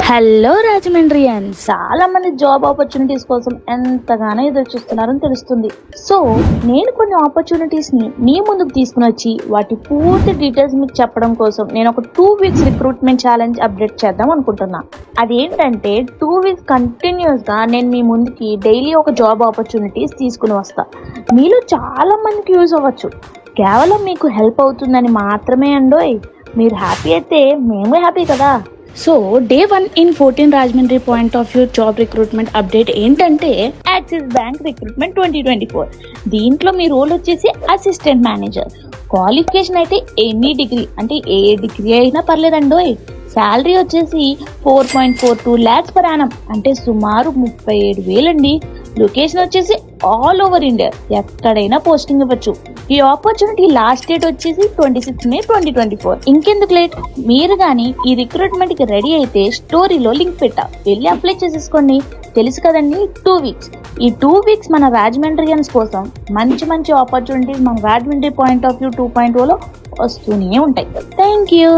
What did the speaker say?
Hello రాజమండ్రియన్, చాలా మంది job opportunities కోసం ఎంతగానో ఎదురు చూస్తున్నారని తెలుస్తుంది. సో నేను కొన్ని ఆపర్చునిటీస్ ని మీ ముందుకు తీసుకుని వచ్చి వాటి పూర్తి డీటెయిల్స్ మీకు చెప్పడం కోసం నేను ఒక 2 weeks రిక్రూట్మెంట్ ఛాలెంజ్ అప్డేట్ చేద్దాం అనుకుంటున్నా. అదేంటంటే 2 weeks కంటిన్యూస్ గా నేను మీ ముందుకి డైలీ ఒక జాబ్ ఆపర్చునిటీస్ తీసుకుని వస్తా. మీలో చాలా మందికి యూజ్ అవ్వచ్చు. కేవలం మీకు హెల్ప్ అవుతుందని మాత్రమే అండోయ్. మీరు హ్యాపీ అయితే మేము హ్యాపీ కదా. So day 1 in 14 Rajahmundry point of view job recruitment update ఏంటంటే యాక్సిస్ బ్యాంక్ రిక్రూట్మెంట్ 2024. దీంట్లో మీ రోల్ వచ్చేసి అసిస్టెంట్ మేనేజర్. క్వాలిఫికేషన్ అయితే ఎనీ డిగ్రీ, అంటే ఏ డిగ్రీ అయినా పర్లేదండోయ్. శాలరీ వచ్చేసి 4.42 lakhs per annum, అంటే సుమారు 37,000 అండి. లొకేషన్ వచ్చేసి ఆల్ ఓవర్ ఇండియా, ఎక్కడైనా పోస్టింగ్ ఇవ్వచ్చు. ఈ ఆపర్చునిటీ లాస్ట్ డేట్ వచ్చేసి 26 May 2024. ఇంకెందుకు లేట్, మీరు కానీ ఈ రిక్రూట్మెంట్ కి రెడీ అయితే స్టోరీలో లింక్ పెట్టా, వెళ్ళి అప్లై చేసేసుకోండి. తెలుసు కదండి 2 weeks. ఈ 2 weeks మన రాజమండ్రియన్స్ కోసం మంచి మంచి ఆపర్చునిటీస్ మన రాజమండ్రి పాయింట్ ఆఫ్ వ్యూ 2.0 వస్తూనే ఉంటాయి. Thank you.